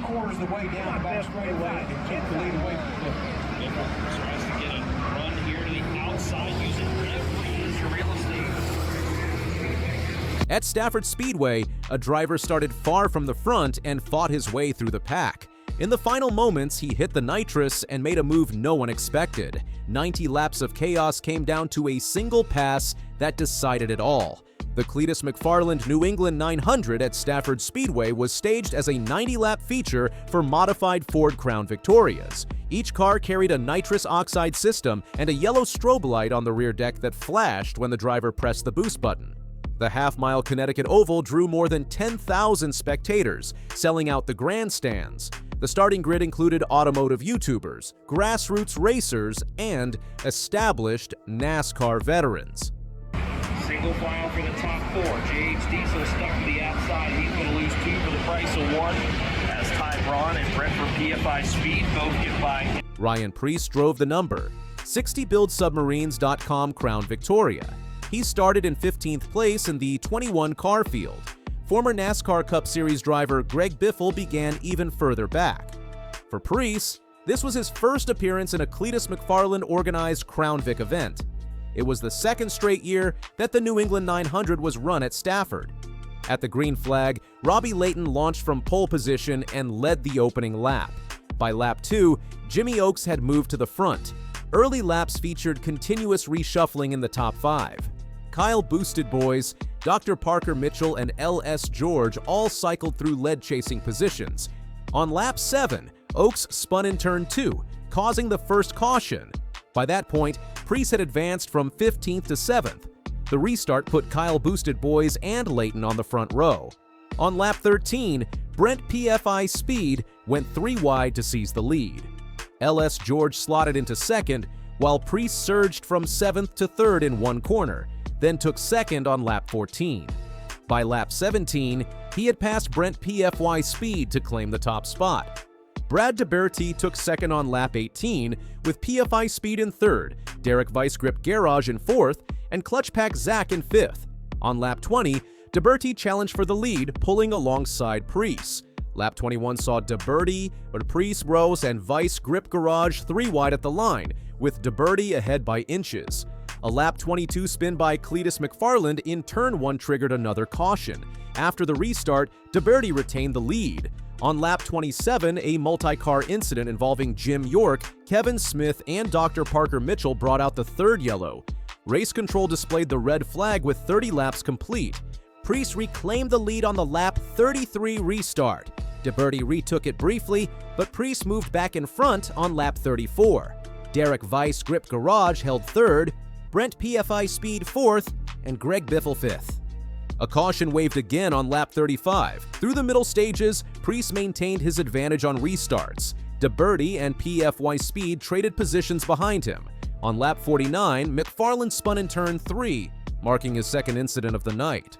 3/4 the way down the back straightaway and took the lead away from Biffle. Biffle tries to get a run here to the outside using every inch of real estate. At Stafford Speedway, a driver started far from the front and fought his way through the pack. In the final moments, he hit the nitrous and made a move no one expected. 90 laps of chaos came down to a single pass that decided it all. The Cleetus McFarland New England 900 at Stafford Speedway was staged as a 90-lap feature for modified Ford Crown Victorias. Each car carried a nitrous oxide system and a yellow strobe light on the rear deck that flashed when the driver pressed the boost button. The half-mile Connecticut Oval drew more than 10,000 spectators, selling out the grandstands. The starting grid included automotive YouTubers, grassroots racers, and established NASCAR veterans. Single file for the top four. J.H. Diesel stuck to the outside. He's going to lose 2 for the price of 1. As Ty Braun and Brett for PFI Speed both get by. Ryan Preece drove the number 60buildsubmarines.com Crown Victoria. He started in 15th place in the 21-car field. Former NASCAR Cup Series driver Greg Biffle began even further back. For Preece, this was his first appearance in a Cleetus McFarland organized Crown Vic event. It was the second straight year that the New England 900 was run at Stafford. At the green flag, Robbie Layton launched from pole position and led the opening lap. By lap 2, Jimmy Oakes had moved to the front. Early laps featured continuous reshuffling in the top 5. Kyle Boosted Boys, Dr. Parker Mitchell, and L.S. George all cycled through lead-chasing positions. On lap 7, Oakes spun in turn 2, causing the first caution. By that point, Preece had advanced from 15th to 7th. The restart put Kyle Boosted Boys and Layton on the front row. On lap 13, Brent PFI Speed went 3 wide to seize the lead. L.S. George slotted into 2nd, while Preece surged from 7th to 3rd in one corner, then took 2nd on lap 14. By lap 17, he had passed Brent PFY Speed to claim the top spot. Brad DeBerti took 2nd on lap 18, with PFI Speed in 3rd, Derek Vice-Grip Garage in 4th, and Clutch Pack Zach in 5th. On lap 20, DeBerti challenged for the lead, pulling alongside Preece. Lap 21 saw DeBerti, Preece, Rose, and Vice-Grip Garage 3 wide at the line, with DeBerti ahead by inches. A lap 22 spin by Cleetus McFarland in turn 1 triggered another caution. After the restart, DeBerti retained the lead. On lap 27, a multi-car incident involving Jim York, Kevin Smith, and Dr. Parker Mitchell brought out the 3rd yellow. Race control displayed the red flag with 30 laps complete. Preece reclaimed the lead on the lap 33 restart. DeBerti retook it briefly, but Preece moved back in front on lap 34. Derek Vice-Grip Garage held 3rd, Brent PFI Speed 4th, and Greg Biffle 5th. A caution waved again on lap 35. Through the middle stages, Preece maintained his advantage on restarts. DeBerti and PFY Speed traded positions behind him. On lap 49, McFarland spun in turn 3, marking his 2nd incident of the night.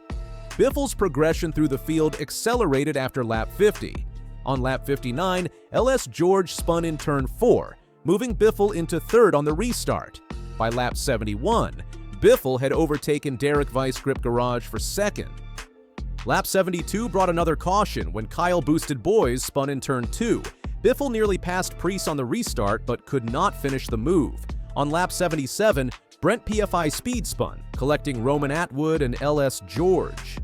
Biffle's progression through the field accelerated after lap 50. On lap 59, L.S. George spun in turn 4, moving Biffle into 3rd on the restart. By lap 71, Biffle had overtaken Derek Vice-Grip Garage for 2nd. Lap 72 brought another caution when Kyle Boosted Boys spun in turn 2. Biffle nearly passed Preece on the restart but could not finish the move. On lap 77, Brent PFI Speed spun, collecting Roman Atwood and L.S. George.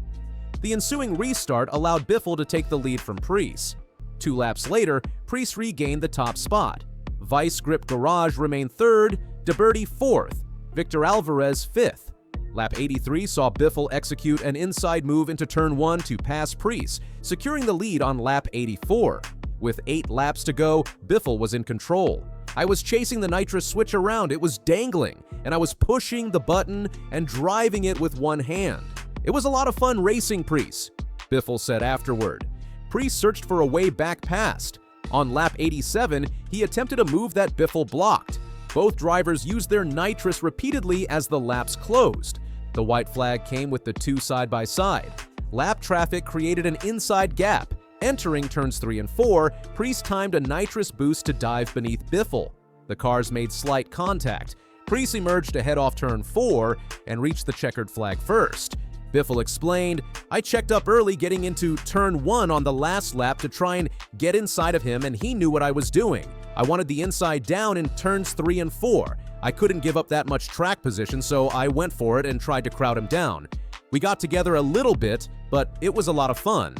The ensuing restart allowed Biffle to take the lead from Preece. 2 laps later, Preece regained the top spot. Vice-Grip Garage remained 3rd, DeBerti 4th, Victor Alvarez 5th. Lap 83 saw Biffle execute an inside move into turn 1 to pass Preece, securing the lead on lap 84. With 8 laps to go, Biffle was in control. I was chasing the nitrous switch around, it was dangling, and I was pushing the button and driving it with one hand. It was a lot of fun racing Preece, Biffle said afterward. Preece searched for a way back past. On lap 87, he attempted a move that Biffle blocked. Both drivers used their nitrous repeatedly as the laps closed. The white flag came with the 2 side-by-side. Lap traffic created an inside gap. Entering turns 3 and 4, Preece timed a nitrous boost to dive beneath Biffle. The cars made slight contact. Preece emerged ahead off turn 4 and reached the checkered flag first. Biffle explained, "I checked up early getting into turn 1 on the last lap to try and get inside of him, and he knew what I was doing. I wanted the inside down in turns 3 and 4. I couldn't give up that much track position, so I went for it and tried to crowd him down. We got together a little bit, but it was a lot of fun."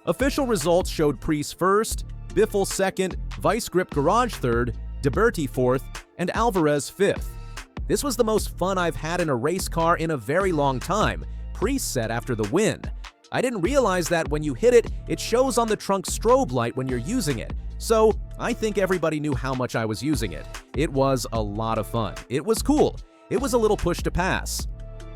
Official results showed Preece first, Biffle second, Vice Grip Garage third, DeBerti fourth, and Alvarez fifth. "This was the most fun I've had in a race car in a very long time," Preece said after the win. "I didn't realize that when you hit it, it shows on the trunk strobe light when you're using it. So I think everybody knew how much I was using it. It was a lot of fun. It was cool. It was a little push to pass."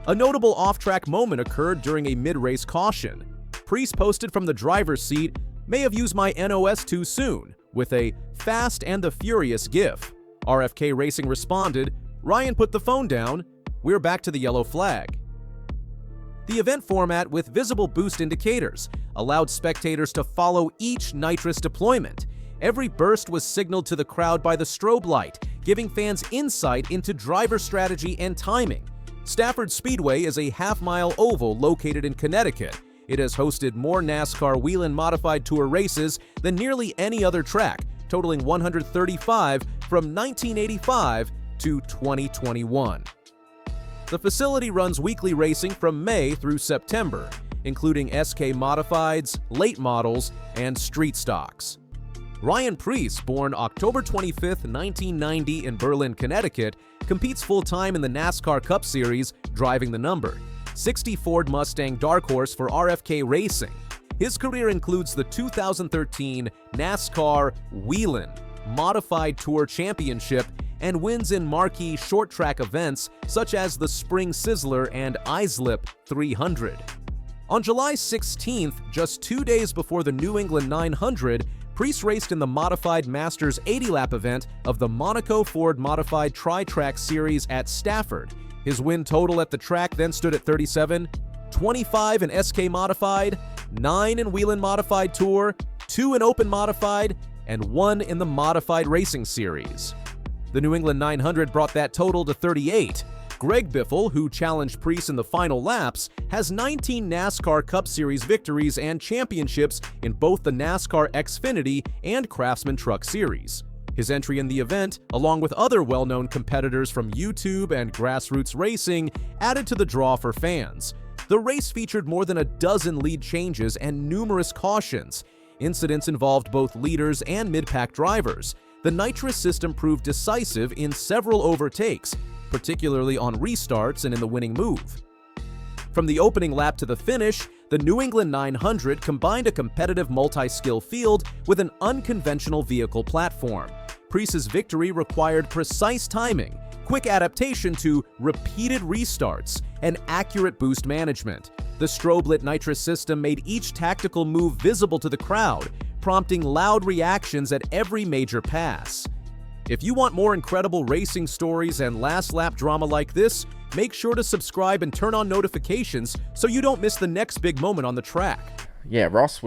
A notable off-track moment occurred during a mid-race caution. Preece posted from the driver's seat, "May have used my NOS too soon," with a Fast and the Furious gif. RFK Racing responded, "Ryan put the phone down. We're back to the yellow flag." The event format with visible boost indicators allowed spectators to follow each nitrous deployment. Every burst was signaled to the crowd by the strobe light, giving fans insight into driver strategy and timing. Stafford Speedway is a half-mile oval located in Connecticut. It has hosted more NASCAR Whelen Modified Tour races than nearly any other track, totaling 135 from 1985 to 2021. The facility runs weekly racing from May through September, including SK Modifieds, late models, and street stocks. Ryan Preece, born October 25, 1990 in Berlin, Connecticut, competes full-time in the NASCAR Cup Series, driving the number 60 Ford Mustang Dark Horse for RFK Racing. His career includes the 2013 NASCAR Whelen Modified Tour Championship and wins in marquee short-track events such as the Spring Sizzler and Islip 300. On July 16th, just 2 days before the New England 900, Preece raced in the Modified Masters 80-lap event of the Monaco Ford Modified Tri-Track Series at Stafford. His win total at the track then stood at 37, 25 in SK Modified, 9 in Whelen Modified Tour, 2 in Open Modified, and 1 in the Modified Racing Series. The New England 900 brought that total to 38. Greg Biffle, who challenged Preece in the final laps, has 19 NASCAR Cup Series victories and championships in both the NASCAR Xfinity and Craftsman Truck Series. His entry in the event, along with other well-known competitors from YouTube and grassroots racing, added to the draw for fans. The race featured more than a dozen lead changes and numerous cautions. Incidents involved both leaders and mid-pack drivers. The nitrous system proved decisive in several overtakes, particularly on restarts and in the winning move. From the opening lap to the finish, the New England 900 combined a competitive multi-skill field with an unconventional vehicle platform. Preece's victory required precise timing, quick adaptation to repeated restarts, and accurate boost management. The strobe-lit nitrous system made each tactical move visible to the crowd, prompting loud reactions at every major pass. If you want more incredible racing stories and last-lap drama like this, make sure to subscribe and turn on notifications so you don't miss the next big moment on the track. Yeah, Ross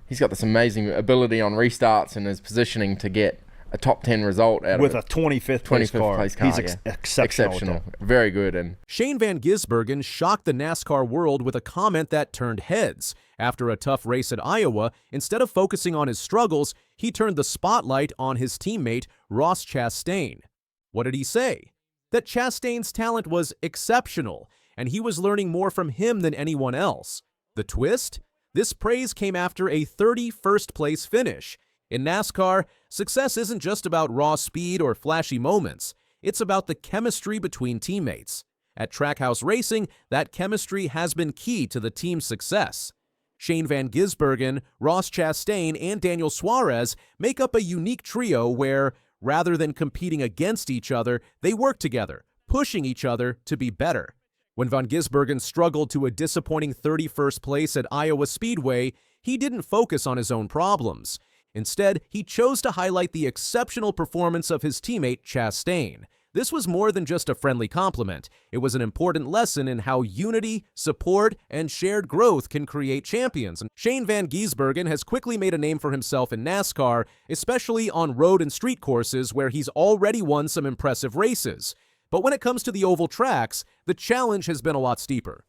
he's got this amazing ability on restarts and his positioning to get a top 10 result out with of a 25th place car. He's exceptional. Very good. And Shane Van Gisbergen shocked the NASCAR world with a comment that turned heads. After a tough race at Iowa, instead of focusing on his struggles, he turned the spotlight on his teammate, Ross Chastain. What did he say? That Chastain's talent was exceptional, and he was learning more from him than anyone else. The twist? This praise came after a 31st place finish. In NASCAR, success isn't just about raw speed or flashy moments. It's about the chemistry between teammates. At Trackhouse Racing, that chemistry has been key to the team's success. Shane Van Gisbergen, Ross Chastain, and Daniel Suarez make up a unique trio where, rather than competing against each other, they work together, pushing each other to be better. When Van Gisbergen struggled to a disappointing 31st place at Iowa Speedway, he didn't focus on his own problems. Instead, he chose to highlight the exceptional performance of his teammate Chastain. This was more than just a friendly compliment. It was an important lesson in how unity, support, and shared growth can create champions. And Shane Van Gisbergen has quickly made a name for himself in NASCAR, especially on road and street courses where he's already won some impressive races. But when it comes to the oval tracks, the challenge has been a lot steeper.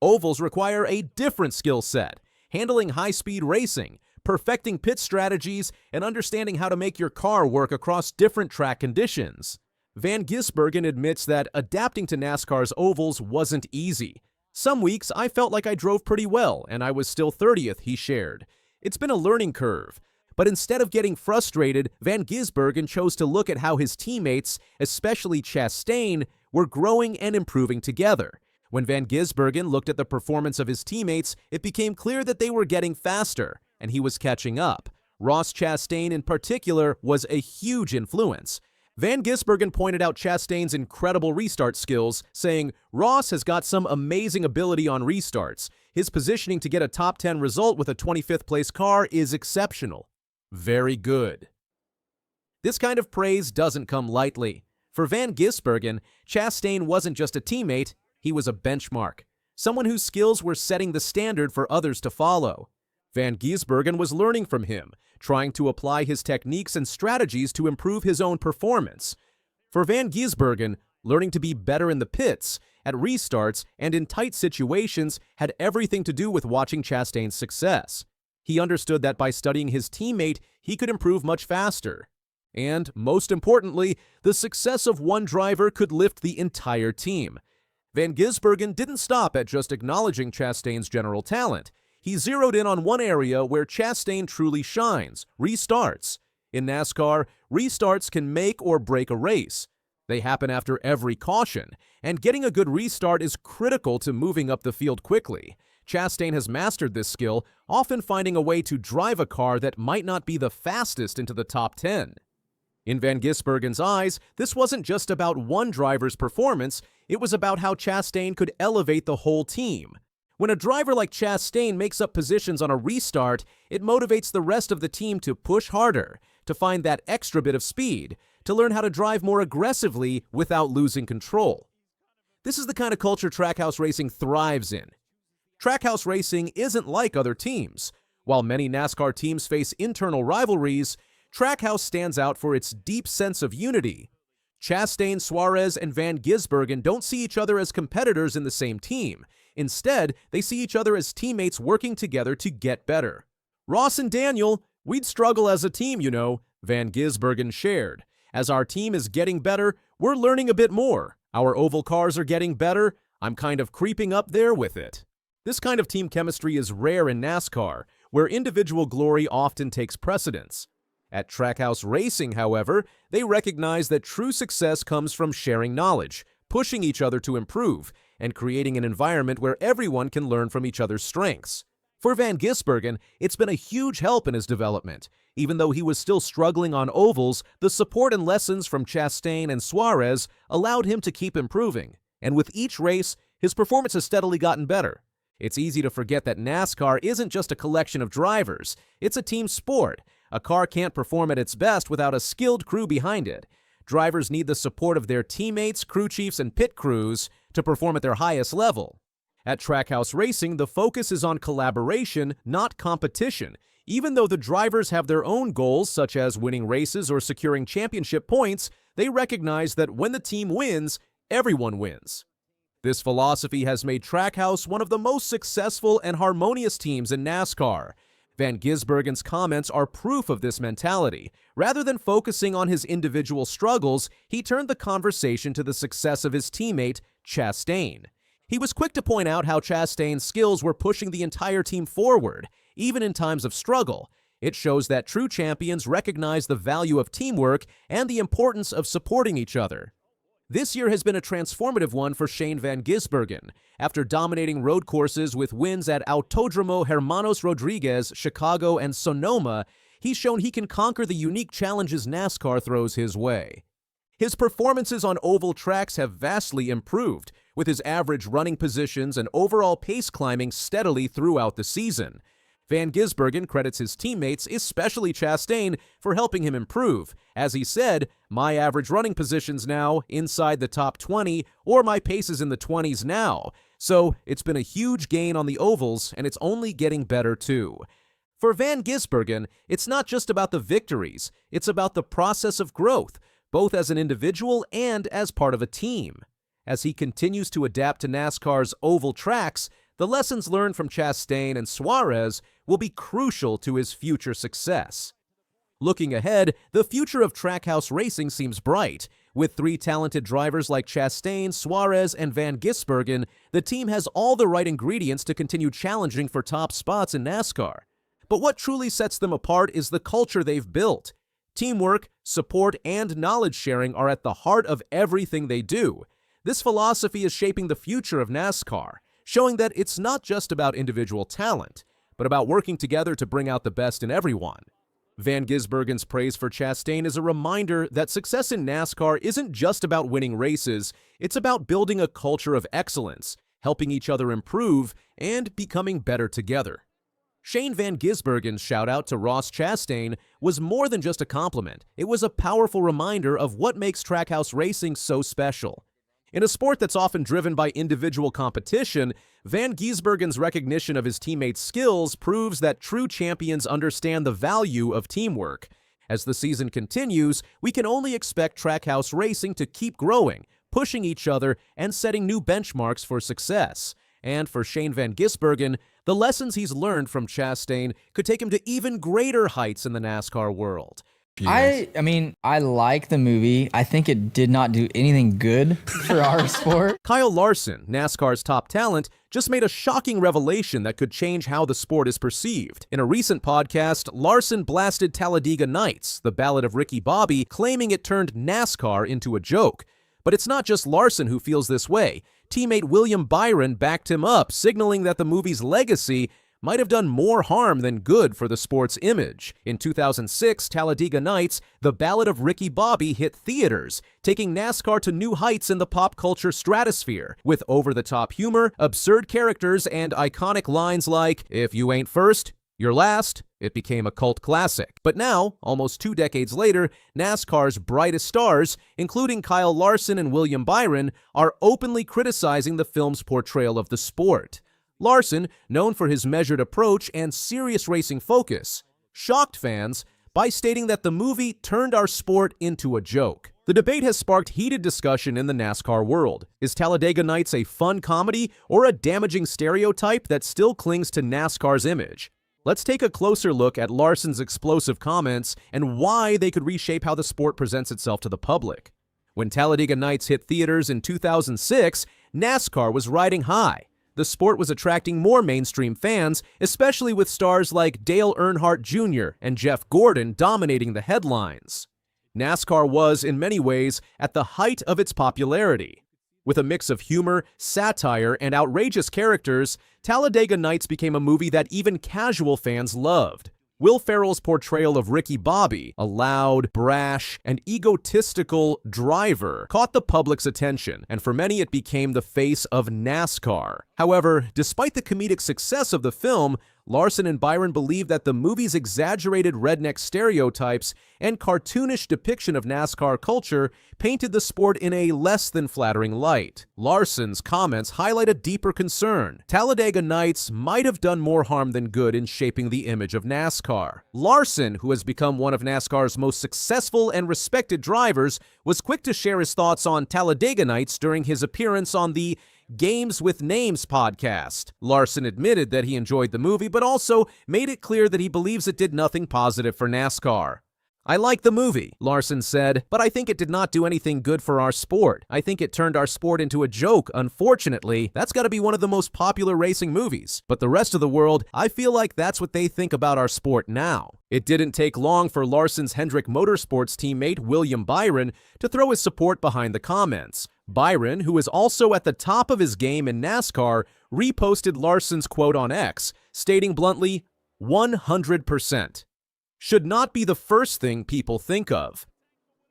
Ovals require a different skill set, handling high-speed racing, perfecting pit strategies, and understanding how to make your car work across different track conditions. Van Gisbergen admits that adapting to NASCAR's ovals wasn't easy. Some weeks I felt like I drove pretty well, and I was still 30th, he shared. It's been a learning curve. But instead of getting frustrated, Van Gisbergen chose to look at how his teammates, especially Chastain, were growing and improving together. When Van Gisbergen looked at the performance of his teammates, it became clear that they were getting faster, and he was catching up. Ross Chastain in particular was a huge influence. Van Gisbergen pointed out Chastain's incredible restart skills, saying, "Ross has got some amazing ability on restarts. His positioning to get a top 10 result with a 25th place car is exceptional." Very good. This kind of praise doesn't come lightly. For Van Gisbergen, Chastain wasn't just a teammate, he was a benchmark, someone whose skills were setting the standard for others to follow. Van Gisbergen was learning from him, trying to apply his techniques and strategies to improve his own performance. For Van Gisbergen, learning to be better in the pits, at restarts, and in tight situations had everything to do with watching Chastain's success. He understood that by studying his teammate, he could improve much faster. And, most importantly, the success of one driver could lift the entire team. Van Gisbergen didn't stop at just acknowledging Chastain's general talent. He zeroed in on one area where Chastain truly shines: restarts. In NASCAR, restarts can make or break a race. They happen after every caution, and getting a good restart is critical to moving up the field quickly. Chastain has mastered this skill, often finding a way to drive a car that might not be the fastest into the top 10. In Van Gisbergen's eyes, this wasn't just about one driver's performance, it was about how Chastain could elevate the whole team. When a driver like Chastain makes up positions on a restart, it motivates the rest of the team to push harder, to find that extra bit of speed, to learn how to drive more aggressively without losing control. This is the kind of culture Trackhouse racing thrives in. Trackhouse racing isn't like other teams. While many NASCAR teams face internal rivalries, Trackhouse stands out for its deep sense of unity. Chastain, Suarez, and Van Gisbergen don't see each other as competitors in the same team. Instead, they see each other as teammates working together to get better. "Ross and Daniel, we'd struggle as a team, you know," Van Gisbergen shared. "As our team is getting better, we're learning a bit more. Our oval cars are getting better. I'm kind of creeping up there with it." This kind of team chemistry is rare in NASCAR, where individual glory often takes precedence. At Trackhouse Racing, however, they recognize that true success comes from sharing knowledge, pushing each other to improve, and creating an environment where everyone can learn from each other's strengths. For Van Gisbergen, it's been a huge help in his development. Even though he was still struggling on ovals, the support and lessons from Chastain and Suarez allowed him to keep improving. And with each race, his performance has steadily gotten better. It's easy to forget that NASCAR isn't just a collection of drivers. It's a team sport. A car can't perform at its best without a skilled crew behind it. Drivers need the support of their teammates, crew chiefs, and pit crews to perform at their highest level. At Trackhouse Racing, the focus is on collaboration, not competition. Even though the drivers have their own goals, such as winning races or securing championship points, they recognize that when the team wins, everyone wins. This philosophy has made Trackhouse one of the most successful and harmonious teams in NASCAR. Van Gisbergen's comments are proof of this mentality. Rather than focusing on his individual struggles, he turned the conversation to the success of his teammate, Chastain. He was quick to point out how Chastain's skills were pushing the entire team forward, even in times of struggle. It shows that true champions recognize the value of teamwork and the importance of supporting each other. This year has been a transformative one for Shane Van Gisbergen. After dominating road courses with wins at Autódromo Hermanos Rodriguez, Chicago, and Sonoma, he's shown he can conquer the unique challenges NASCAR throws his way. His performances on oval tracks have vastly improved, with his average running positions and overall pace climbing steadily throughout the season. Van Gisbergen credits his teammates, especially Chastain, for helping him improve. As he said, "My average running positions now inside the top 20, or my pace is in the 20s now. So it's been a huge gain on the ovals, and it's only getting better too." For Van Gisbergen, it's not just about the victories, it's about the process of growth, both as an individual and as part of a team. As he continues to adapt to NASCAR's oval tracks, The lessons learned from Chastain and Suarez will be crucial to his future success. Looking ahead, the future of Trackhouse racing seems bright. With 3 talented drivers like Chastain, Suarez, and Van Gisbergen, the team has all the right ingredients to continue challenging for top spots in NASCAR. But what truly sets them apart is the culture they've built. Teamwork, support, and knowledge sharing are at the heart of everything they do. This philosophy is shaping the future of NASCAR, showing that it's not just about individual talent, but about working together to bring out the best in everyone. Van Gisbergen's praise for Chastain is a reminder that success in NASCAR isn't just about winning races, it's about building a culture of excellence, helping each other improve, and becoming better together. Shane Van Gisbergen's shout-out to Ross Chastain was more than just a compliment. It was a powerful reminder of what makes Trackhouse racing so special. In a sport that's often driven by individual competition, Van Gisbergen's recognition of his teammates' skills proves that true champions understand the value of teamwork. As the season continues, we can only expect Trackhouse racing to keep growing, pushing each other, and setting new benchmarks for success. And for Shane Van Gisbergen, the lessons he's learned from Chastain could take him to even greater heights in the NASCAR world. I mean, I like the movie. I think it did not do anything good for our sport. Kyle Larson, NASCAR's top talent, just made a shocking revelation that could change how the sport is perceived. In a recent podcast, Larson blasted Talladega Nights, the Ballad of Ricky Bobby, claiming it turned NASCAR into a joke. But it's not just Larson who feels this way. Teammate William Byron backed him up, signaling that the movie's legacy might have done more harm than good for the sport's image. In 2006, Talladega Nights, the Ballad of Ricky Bobby hit theaters, taking NASCAR to new heights in the pop culture stratosphere, with over-the-top humor, absurd characters, and iconic lines like, "If you ain't first, you're last." It became a cult classic. But now, almost 2 decades later, NASCAR's brightest stars, including Kyle Larson and William Byron, are openly criticizing the film's portrayal of the sport. Larson, known for his measured approach and serious racing focus, shocked fans by stating that the movie turned our sport into a joke. The debate has sparked heated discussion in the NASCAR world. Is Talladega Nights a fun comedy or a damaging stereotype that still clings to NASCAR's image? Let's take a closer look at Larson's explosive comments and why they could reshape how the sport presents itself to the public. When Talladega Nights hit theaters in 2006, NASCAR was riding high. The sport was attracting more mainstream fans, especially with stars like Dale Earnhardt Jr. and Jeff Gordon dominating the headlines. NASCAR was, in many ways, at the height of its popularity. With a mix of humor, satire, and outrageous characters, Talladega Nights became a movie that even casual fans loved. Will Ferrell's portrayal of Ricky Bobby, a loud, brash, and egotistical driver, caught the public's attention, and for many it became the face of NASCAR. However, despite the comedic success of the film, Larson and Byron believe that the movie's exaggerated redneck stereotypes and cartoonish depiction of NASCAR culture painted the sport in a less than flattering light. Larson's comments highlight a deeper concern. Talladega Nights might have done more harm than good in shaping the image of NASCAR. Larson, who has become one of NASCAR's most successful and respected drivers, was quick to share his thoughts on Talladega Nights during his appearance on the Games with Names podcast. Larson admitted that he enjoyed the movie, but also made it clear that he believes it did nothing positive for NASCAR. "I like the movie," Larson said, "but I think it did not do anything good for our sport. I think it turned our sport into a joke. Unfortunately, that's got to be one of the most popular racing movies. But the rest of the world, I feel like that's what they think about our sport now." It didn't take long for Larson's Hendrick Motorsports teammate William Byron to throw his support behind the comments. Byron, who is also at the top of his game in NASCAR, reposted Larson's quote on X, stating bluntly, 100%. Should not be the first thing people think of.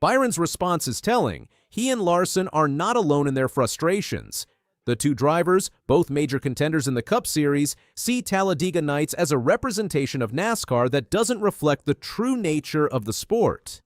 Byron's response is telling. He and Larson are not alone in their frustrations. The two drivers, both major contenders in the Cup Series, see Talladega Nights as a representation of NASCAR that doesn't reflect the true nature of the sport.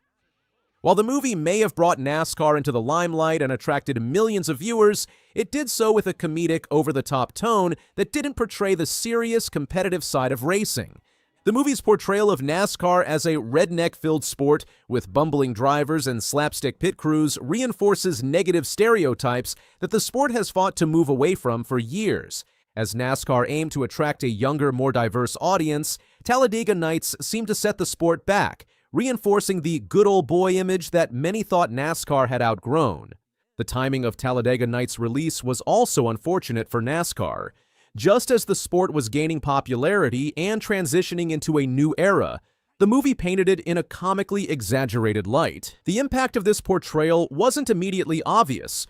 While the movie may have brought NASCAR into the limelight and attracted millions of viewers, it did so with a comedic, over-the-top tone that didn't portray the serious, competitive side of racing. The movie's portrayal of NASCAR as a redneck-filled sport with bumbling drivers and slapstick pit crews reinforces negative stereotypes that the sport has fought to move away from for years. As NASCAR aimed to attract a younger, more diverse audience, Talladega Nights seemed to set the sport back, reinforcing the good old boy image that many thought NASCAR had outgrown. The timing of Talladega Nights' release was also unfortunate for NASCAR. Just as the sport was gaining popularity and transitioning into a new era, the movie painted it in a comically exaggerated light. The impact of this portrayal wasn't immediately obvious,